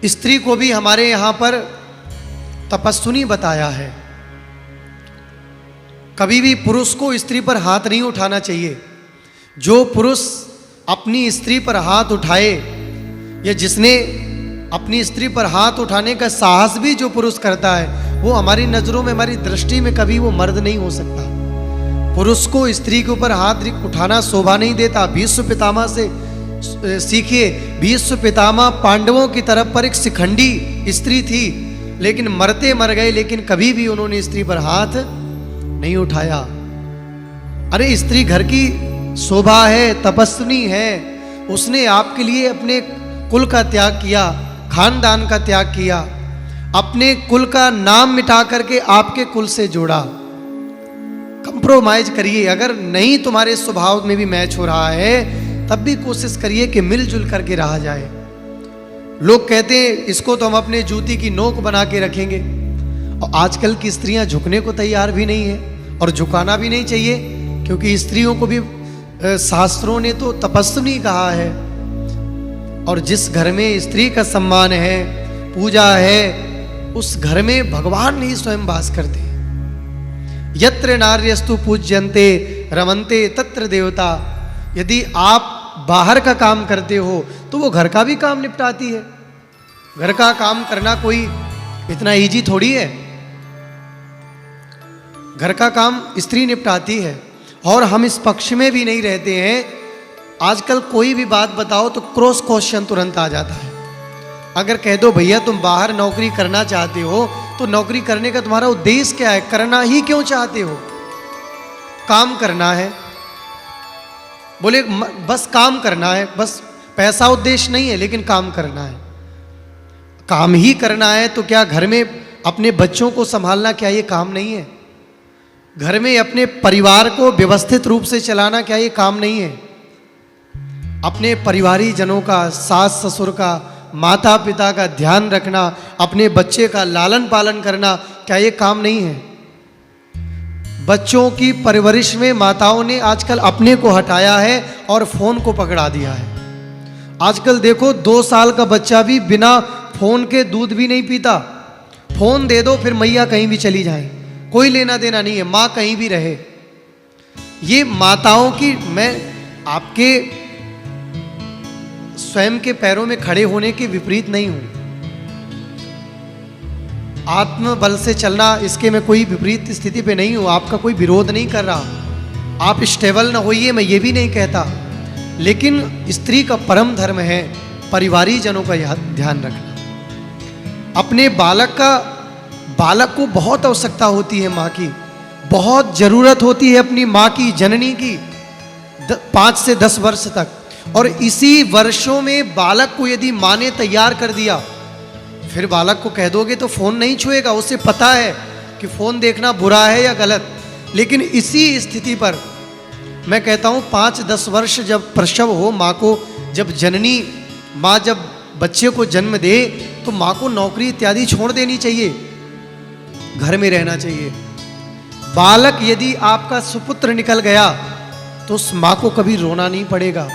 स्त्री को भी हमारे यहाँ पर तपस्विनी बताया है। कभी भी पुरुष को स्त्री पर हाथ नहीं उठाना चाहिए। जो पुरुष अपनी स्त्री पर हाथ उठाए, या जिसने अपनी स्त्री पर हाथ उठाने का साहस भी जो पुरुष करता है, वो हमारी नज़रों में, हमारी दृष्टि में कभी वो मर्द नहीं हो सकता। पुरुष को स्त्री के ऊपर हाथ उठाना शोभा नहीं देता। भीष्म पितामह से सीखिए। भीष्म पितामह पांडवों की तरफ पर एक शिखंडी स्त्री थी, लेकिन मरते मर गए, लेकिन कभी भी उन्होंने स्त्री पर हाथ नहीं उठाया। अरे स्त्री घर की शोभा है, तपस्विनी है। उसने आपके लिए अपने कुल का त्याग किया, खानदान का त्याग किया, अपने कुल का नाम मिटा करके आपके कुल से जोड़ा। कंप्रोमाइज करिए। अगर नहीं तुम्हारे स्वभाव में भी मैच हो रहा है, तब भी कोशिश करिए कि मिलजुल करके रहा जाए। लोग कहते हैं इसको तो हम अपने जूती की नोक बना के रखेंगे, और आजकल की स्त्रियां झुकने को तैयार भी नहीं है, और झुकाना भी नहीं चाहिए, क्योंकि स्त्रियों को भी शास्त्रों ने तो तपस्विनी कहा है। और जिस घर में स्त्री का सम्मान है, पूजा है, उस घर में भगवान ही स्वयं वास करते हैं। यत्र नार्यस्तु पूज्यन्ते रमन्ते तत्र देवता। यदि आप बाहर का काम करते हो तो वो घर का भी काम निपटाती है। घर का काम करना कोई इतना इजी थोड़ी है। घर का काम स्त्री निपटाती है। और हम इस पक्ष में भी नहीं रहते हैं। आजकल कोई भी बात बताओ तो क्रॉस क्वेश्चन तुरंत आ जाता है। अगर कह दो भैया तुम बाहर नौकरी करना चाहते हो, तो नौकरी करने का तुम्हारा उद्देश्य क्या है? करना ही क्यों चाहते हो? काम करना है। बोले बस काम करना है, बस पैसा उद्देश्य नहीं है, लेकिन काम करना है। काम ही करना है तो क्या घर में अपने बच्चों को संभालना क्या ये काम नहीं है? घर में अपने परिवार को व्यवस्थित रूप से चलाना क्या ये काम नहीं है? अपने परिवारी जनों का, सास ससुर का, माता पिता का ध्यान रखना, अपने बच्चे का लालन पालन करना क्या ये काम नहीं है? बच्चों की परवरिश में माताओं ने आजकल अपने को हटाया है और फोन को पकड़ा दिया है। आजकल देखो 2 साल का बच्चा भी बिना फोन के दूध भी नहीं पीता। फोन दे दो फिर मैया कहीं भी चली जाए, कोई लेना देना नहीं है, माँ कहीं भी रहे। ये माताओं की, मैं आपके स्वयं के पैरों में खड़े होने के विपरीत नहीं हूं। आत्मबल से चलना, इसके मैं कोई विपरीत स्थिति पे नहीं हूं। आपका कोई विरोध नहीं कर रहा। आप स्टेबल ना होइए, मैं ये भी नहीं कहता। लेकिन स्त्री का परम धर्म है परिवारी जनों का ध्यान रखना। अपने बालक को बहुत आवश्यकता होती है माँ की, बहुत जरूरत होती है अपनी माँ की, जननी की, 5 से 10 वर्ष तक। और इसी वर्षों में बालक को यदि माँ ने तैयार कर दिया, फिर बालक को कह दोगे तो फोन नहीं छुएगा। उसे पता है कि फोन देखना बुरा है या गलत। लेकिन इसी स्थिति पर मैं कहता हूँ 5-10 वर्ष जब प्रसव हो, माँ को जब जननी माँ जब बच्चे को जन्म दे, तो माँ को नौकरी इत्यादि छोड़ देनी चाहिए, घर में रहना चाहिए। बालक यदि आपका सुपुत्र निकल गया तो उस माँ को कभी रोना नहीं पड़ेगा।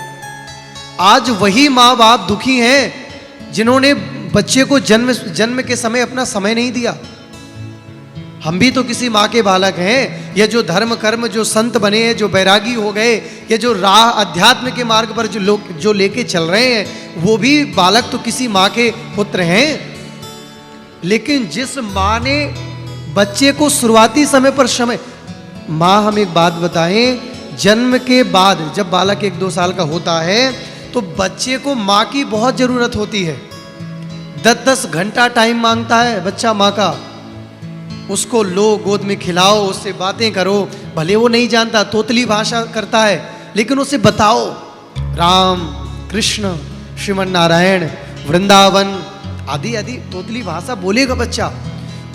आज वही माँ बाप दुखी हैं जिन्होंने बच्चे को जन्म के समय अपना समय नहीं दिया। हम भी तो किसी माँ के बालक हैं। ये जो धर्म कर्म, जो संत बने हैं, जो बैरागी हो गए, ये जो राह अध्यात्म के मार्ग पर जो लोग जो लेके चल रहे हैं, वो भी बालक तो किसी माँ के पुत्र हैं। लेकिन जिस माँ ने बच्चे को शुरुआती समय पर माँ, हम एक बात बताएं, जन्म के बाद जब बालक 1-2 साल का होता है तो बच्चे को माँ की बहुत जरूरत होती है। 10-10 घंटा टाइम मांगता है बच्चा माँ का। उसको लो, गोद में खिलाओ, उससे बातें करो। भले वो नहीं जानता, तोतली भाषा करता है, लेकिन उसे बताओ राम कृष्ण श्रीमन नारायण वृंदावन आदि आदि तोतली भाषा बोलेगा बच्चा।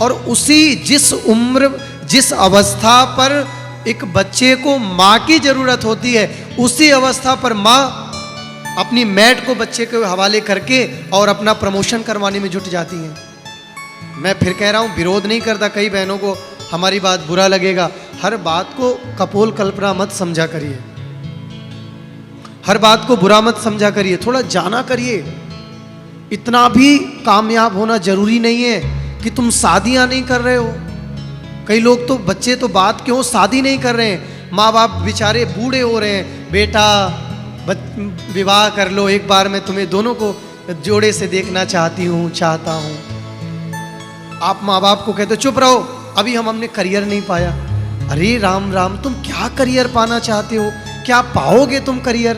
और उसी जिस उम्र, जिस अवस्था पर एक बच्चे को माँ की जरूरत होती है, उसी अवस्था पर माँ अपनी मैट को बच्चे के हवाले करके और अपना प्रमोशन करवाने में जुट जाती हैं। मैं फिर कह रहा हूँ, विरोध नहीं करता। कई बहनों को हमारी बात बुरा लगेगा। हर बात को कपोल कल्पना मत समझा करिए, हर बात को बुरा मत समझा करिए, थोड़ा जाना करिए। इतना भी कामयाब होना जरूरी नहीं है कि तुम शादियां नहीं कर रहे हो। कई लोग तो, बच्चे तो बात क्यों शादी नहीं कर रहे हैं, माँ बाप बेचारे बूढ़े हो रहे हैं, बेटा विवाह कर लो, एक बार मैं तुम्हें दोनों को जोड़े से देखना चाहता हूँ। आप माँ बाप को कहते चुप रहो, अभी हमने करियर नहीं पाया। अरे राम राम, तुम क्या करियर पाना चाहते हो, क्या पाओगे तुम करियर?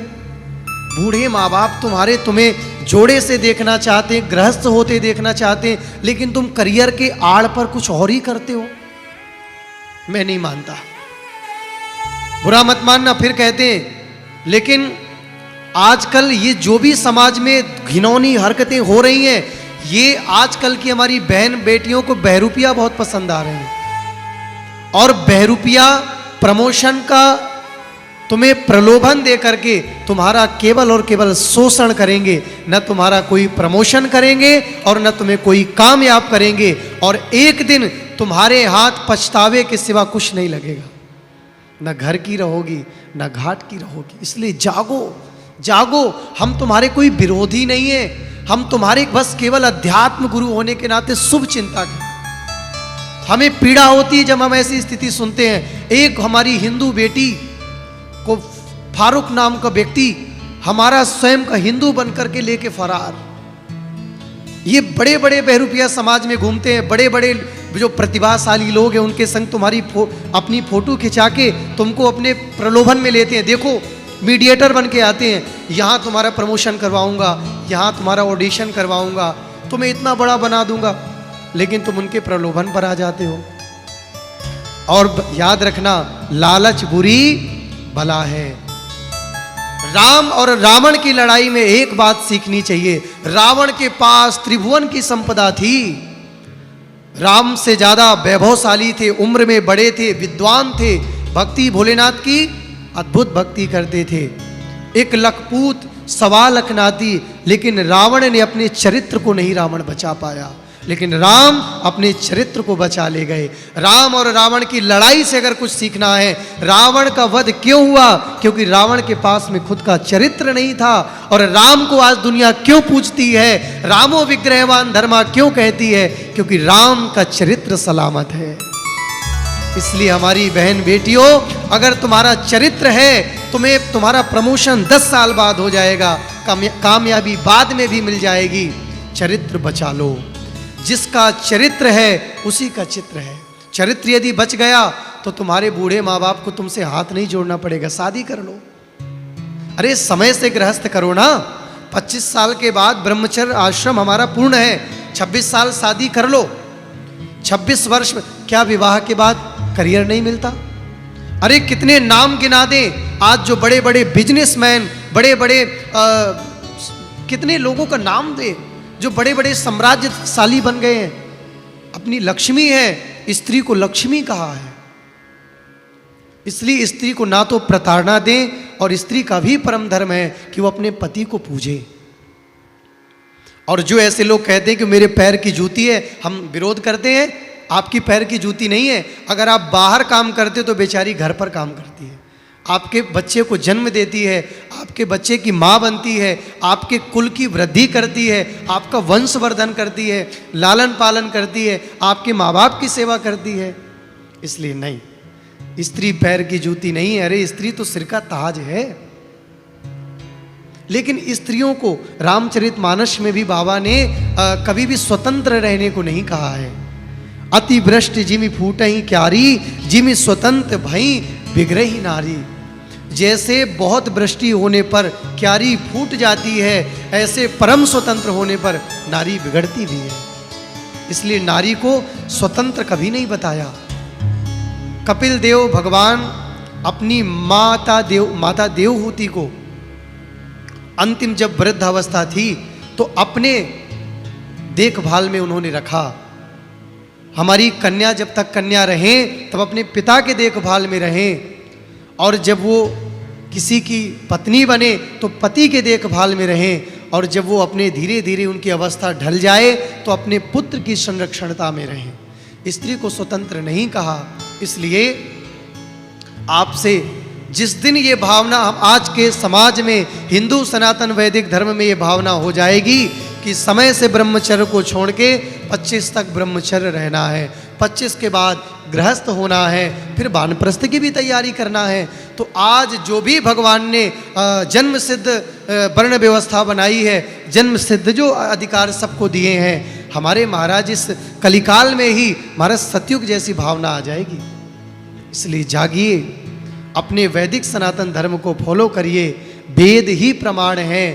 बूढ़े माँ बाप तुम्हें जोड़े से देखना चाहते हैं, गृहस्थ होते देखना चाहते हैं, लेकिन तुम करियर के आड़ पर कुछ और ही करते हो। मैं नहीं मानता, बुरा मत मानना। फिर कहते हैं लेकिन आजकल ये जो भी समाज में घिनौनी हरकतें हो रही हैं, ये आजकल की हमारी बहन बेटियों को बहरूपिया बहुत पसंद आ रहे हैं, और बहरूपिया प्रमोशन का तुम्हें प्रलोभन दे करके तुम्हारा केवल और केवल शोषण करेंगे, न तुम्हारा कोई प्रमोशन करेंगे और न तुम्हें कोई कामयाब करेंगे, और एक दिन तुम्हारे हाथ पछतावे के सिवा कुछ नहीं लगेगा। न घर की रहोगी न घाट की रहोगी। इसलिए जागो जागो, हम तुम्हारे कोई विरोधी नहीं है, हम तुम्हारे बस केवल अध्यात्म गुरु होने के नाते शुभ चिंतक हैं। हमें पीड़ा होती है जब हम ऐसी स्थिति सुनते हैं। एक हमारी हिंदू बेटी को फारूक नाम का व्यक्ति हमारा स्वयं का हिंदू बनकर के लेके फरार। ये बड़े बड़े बहरूपिया समाज में घूमते हैं, बड़े बड़े जो प्रतिभाशाली लोग हैं उनके संग तुम्हारी अपनी फोटो खिंचा के तुमको अपने प्रलोभन में लेते हैं। देखो, मीडिएटर बन के आते हैं, यहाँ तुम्हारा प्रमोशन करवाऊंगा, यहाँ तुम्हारा ऑडिशन करवाऊंगा, तुम्हें इतना बड़ा बना दूंगा, लेकिन तुम उनके प्रलोभन पर आ जाते हो। और याद रखना, लालच बुरी भला है। राम और रावण की लड़ाई में एक बात सीखनी चाहिए। रावण के पास त्रिभुवन की संपदा थी, राम से ज्यादा वैभवशाली थे, उम्र में बड़े थे, विद्वान थे, भक्ति भोलेनाथ की अद्भुत भक्ति करते थे, 1 लखपूत 1.25 लाख नाती, लेकिन रावण ने अपने चरित्र को नहीं रावण बचा पाया, लेकिन राम अपने चरित्र को बचा ले गए। राम और रावण की लड़ाई से अगर कुछ सीखना है, रावण का वध क्यों हुआ? क्योंकि रावण के पास में खुद का चरित्र नहीं था। और राम को आज दुनिया क्यों पूजती है, रामो विग्रहवान धर्मा क्यों कहती है? क्योंकि राम का चरित्र सलामत है। इसलिए हमारी बहन बेटियों, अगर तुम्हारा चरित्र है, तुम्हें तुम्हारा प्रमोशन 10 साल बाद हो जाएगा, कामयाबी बाद में भी मिल जाएगी। चरित्र बचा लो, जिसका चरित्र है उसी का चित्र है। चरित्र यदि बच गया तो तुम्हारे बूढ़े माँ बाप को तुमसे हाथ नहीं जोड़ना पड़ेगा, शादी कर लो। अरे समय से गृहस्थ करो ना, 25 साल के बाद ब्रह्मचर्य आश्रम हमारा पूर्ण है, 26 साल शादी कर लो। 26 वर्ष में क्या विवाह के बाद करियर नहीं मिलता? अरे कितने नाम गिना दें, आज जो बड़े बड़े बिजनेसमैन, बड़े बड़े कितने लोगों का नाम दे जो बड़े बड़े साम्राज्यशाली बन गए हैं। अपनी लक्ष्मी है, स्त्री को लक्ष्मी कहा है। इसलिए स्त्री को ना तो प्रताड़ना दें, और स्त्री का भी परम धर्म है कि वो अपने पति को पूजे। और जो ऐसे लोग कहते हैं कि मेरे पैर की जूती है, हम विरोध करते हैं। आपकी पैर की जूती नहीं है। अगर आप बाहर काम करते तो बेचारी घर पर काम करती है, आपके बच्चे को जन्म देती है, आपके बच्चे की माँ बनती है, आपके कुल की वृद्धि करती है, आपका वंशवर्धन करती है, लालन पालन करती है, आपके माँ बाप की सेवा करती है। इसलिए नहीं, स्त्री पैर की जूती नहीं है। अरे स्त्री तो सिर का ताज है। लेकिन स्त्रियों को रामचरितमानस में भी बाबा ने कभी भी स्वतंत्र रहने को नहीं कहा है। अतिवृष्टि जिमि फूटहि क्यारी, जिमि स्वतंत्र भई बिगड़हि नारी। जैसे बहुत वृष्टि होने पर क्यारी फूट जाती है, ऐसे परम स्वतंत्र होने पर नारी बिगड़ती भी है। इसलिए नारी को स्वतंत्र कभी नहीं बताया। कपिल देव भगवान अपनी माता देवहूति को अंतिम जब वृद्ध अवस्था थी तो अपने देखभाल में उन्होंने रखा। हमारी कन्या जब तक कन्या रहें तब अपने पिता के देखभाल में रहें, और जब वो किसी की पत्नी बने तो पति के देखभाल में रहें, और जब वो अपने धीरे धीरे उनकी अवस्था ढल जाए तो अपने पुत्र की संरक्षणता में रहें। स्त्री को स्वतंत्र नहीं कहा। इसलिए आपसे जिस दिन ये भावना हम आज के समाज में, हिंदू सनातन वैदिक धर्म में ये भावना हो जाएगी कि कि समय से ब्रह्मचर्य को छोड़ के 25 तक ब्रह्मचर्य रहना है, 25 के बाद गृहस्थ होना है, फिर वानप्रस्थ की भी तैयारी करना है। तो आज जो भी भगवान ने जन्म सिद्ध वर्ण व्यवस्था बनाई है, जन्म सिद्ध जो अधिकार सबको दिए हैं, हमारे महाराज इस कलिकाल में ही महाराज सतयुग जैसी भावना आ जाएगी। इसलिए जागिए, अपने वैदिक सनातन धर्म को फॉलो करिए। वेद ही प्रमाण हैं,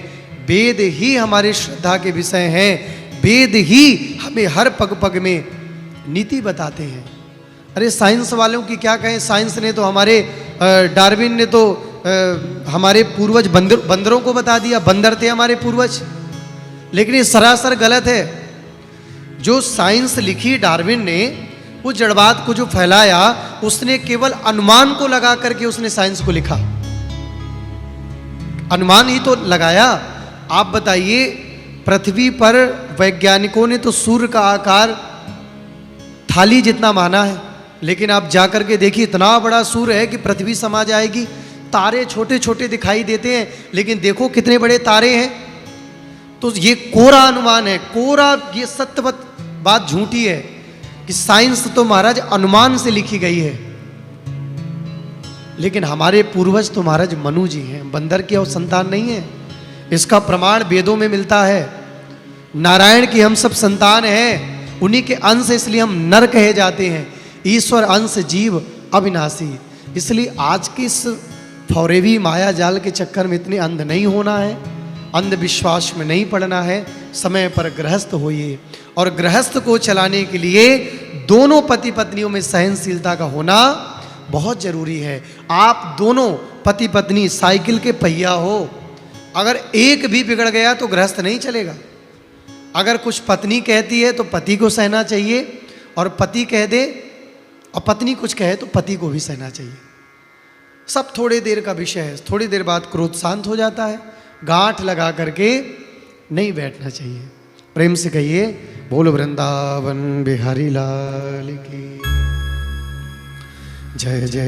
वेद ही हमारे श्रद्धा के विषय हैं, वेद ही हमें हर पग पग में नीति बताते हैं। अरे साइंस वालों की क्या कहें, साइंस ने तो हमारे डार्विन ने तो हमारे पूर्वज बंदरों को बता दिया, बंदर थे हमारे पूर्वज। लेकिन ये सरासर गलत है। जो साइंस लिखी डार्विन ने, वो जड़वाद को जो फैलाया, उसने केवल अनुमान को लगा करके उसने साइंस को लिखा, अनुमान ही तो लगाया। आप बताइए, पृथ्वी पर वैज्ञानिकों ने तो सूर्य का आकार थाली जितना माना है, लेकिन आप जाकर के देखिए इतना बड़ा सूर्य है कि पृथ्वी समा जाएगी। तारे छोटे छोटे दिखाई देते हैं, लेकिन देखो कितने बड़े तारे हैं। तो ये कोरा अनुमान है, कोरा, ये सत्यवत बात झूठी है कि साइंस तो महाराज अनुमान से लिखी गई है। लेकिन हमारे पूर्वज तो महाराज मनु जी हैं, बंदर की और संतान नहीं है। इसका प्रमाण वेदों में मिलता है। नारायण की हम सब संतान हैं, उन्हीं के अंश, इसलिए हम नर कहे जाते हैं। ईश्वर अंश जीव अविनाशी। इसलिए आज की इस फौरेवी माया जाल के चक्कर में इतने अंध नहीं होना है, अंधविश्वास में नहीं पड़ना है। समय पर गृहस्थ होइए, और गृहस्थ को चलाने के लिए दोनों पति पत्नियों में सहनशीलता का होना बहुत जरूरी है। आप दोनों पति पत्नी साइकिल के पहिया हो, अगर एक भी बिगड़ गया तो गृहस्थ नहीं चलेगा। अगर कुछ पत्नी कहती है तो पति को सहना चाहिए, और पति कह दे और पत्नी कुछ कहे तो पति को भी सहना चाहिए। सब थोड़ी देर का विषय है, थोड़ी देर बाद क्रोध शांत हो जाता है। गांठ लगा करके नहीं बैठना चाहिए। प्रेम से कहिए, बोल वृंदावन बिहारी लाल की जय जय।